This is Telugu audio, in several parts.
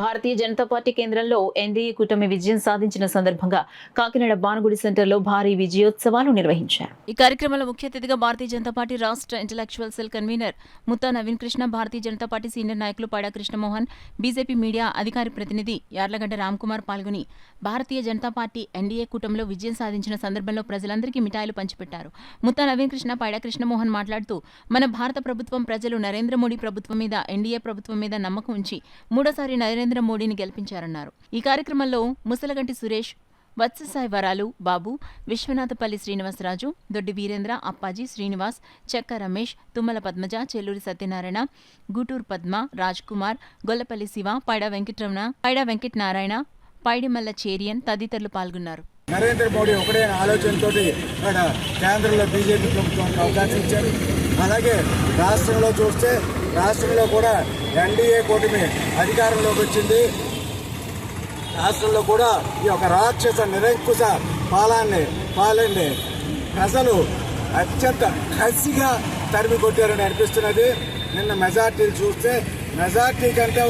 భారతీయ జనతా పార్టీ కేంద్రంలో ఎన్డీఏ కూటమి విజయం సాధించిన సందర్భంగా కాకినాడ బానుగుడి సెంటర్లో భారీ విజయోత్సవాలు నిర్వహించారు. ఈ కార్యక్రమంలో ముఖ్య అతిథిగా భారతీయ జనతా పార్టీ రాష్ట్ర intellectual cell convener Mutta Naveen Krishna, Bharatiya Janata party senior నాయకులు పైడా కృష్ణమోహన్, బీజేపీ మీడియా అధికారి ప్రతినిధి యార్లగడ్డ రామ్కుమార్ పాల్గొని భారతీయ జనతా పార్టీ ఎన్డీఏ కూటమిలో విజయం సాధించిన సందర్భంలో ప్రజలందరికీ మిఠాయిలు పంచిపెట్టారు. ముత్తా నవీన్ కృష్ణ, పైడా కృష్ణమోహన్ మాట్లాడుతూ మన భారత ప్రభుత్వం ప్రజలు నరేంద్ర మోడీ ప్రభుత్వం మీద, ఎన్డీఏ ప్రభుత్వం మీద నమ్మకం ఉంచి మూడోసారి నరేంద్ర మోడీని గెలిపించారన్నారు. ఈ కార్యక్రమంలో ముసలగంటి సురేష్, వత్ససాయి వరాలు బాబు, విశ్వనాథపల్లి శ్రీనివాసరాజు, దొడ్డి వీరేంద్ర, అప్పాజీ, శ్రీనివాస్, చెక్క రమేష్, తుమ్మల పద్మజ, చెల్లూరి సత్యనారాయణ, గూటూరు పద్మ, రాజ్ కుమార్, గొల్లపల్లి శివ, పైడా వెంకటరమణ, పైడా వెంకటనారాయణ, పైడిమల్ల చేరియన్ తదితరులు పాల్గొన్నారు. నరేంద్ర మోడీ ఒకటే ఆలోచనతో కేంద్రంలో బీజేపీ ప్రభుత్వానికి అవకాశం ఇచ్చారు. అలాగే రాష్ట్రంలో చూస్తే రాష్ట్రంలో కూడా ఎన్డీఏ కూటమి అధికారంలోకి వచ్చింది. రాష్ట్రంలో కూడా ఈ యొక్క రాక్షస నిరంకుశ పాలనని ప్రజలు అత్యంత కసిగా తరిమి కొట్టారని అనిపిస్తున్నది. నిన్న మెజార్టీలు చూస్తే మెజార్టీ కంటే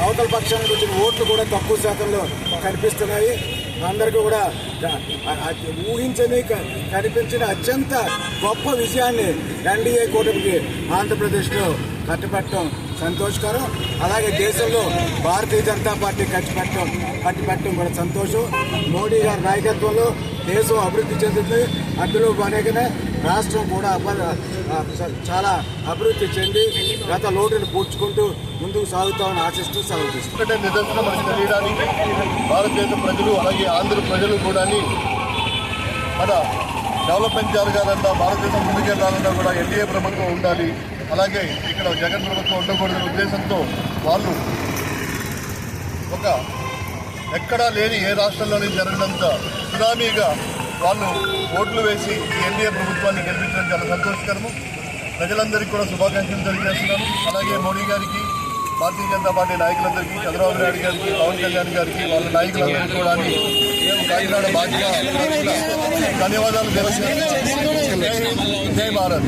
అవతల పక్షానికి వచ్చిన ఓట్లు కూడా తక్కువ శాతంలో కనిపిస్తున్నాయి. అందరికీ కూడా ఊహించని కనిపించిన అత్యంత గొప్ప విజయాన్ని ఎన్డీఏ కూటమికి ఆంధ్రప్రదేశ్లో కట్టిపెట్టడం సంతోషకరం. అలాగే దేశంలో భారతీయ జనతా పార్టీ కట్టిపెట్టడం కూడా సంతోషం. మోడీ గారి నాయకత్వంలో దేశం అభివృద్ధి చెందుతుంది. అందులో అనేకనే రాష్ట్రం కూడా చాలా అభివృద్ధి చెంది గత లోటును పూడ్చుకుంటూ ముందుకు సాగుతామని ఆశిస్తూ సాగుతుంది. నిదర్శనం మనకు తెలియడానికి భారతదేశ ప్రజలు అలాగే ఆంధ్ర ప్రజలు కూడా మన డెవలప్మెంట్ జరగాలన్నా, భారతదేశం ముందుకెళ్లాలన్నా కూడా ఎన్డీఏ ప్రభుత్వం ఉండాలి. అలాగే ఇక్కడ జగన్ ప్రభుత్వం ఉండకూడదనే ఉద్దేశంతో వాళ్ళు ఒక ఎక్కడా లేని ఏ రాష్ట్రంలోనే జరగనంత సునామీగా వాళ్ళు ఓట్లు వేసి ఈ ఎన్డీఏ ప్రభుత్వాన్ని గెలిపించడం చాలా సంతోషకరము. ప్రజలందరికీ కూడా శుభాకాంక్షలు తెలియజేస్తున్నాను. అలాగే మోడీ గారికి, భారతీయ జనతా పార్టీ నాయకులందరికీ, చంద్రబాబు నాయుడు గారికి, పవన్ కళ్యాణ్ గారికి, వాళ్ళ నాయకులందరికీ కూడా మేము కాకినాడ బాధ్యత ధన్యవాదాలు తెలియజేస్తున్నాం. జై భారత్.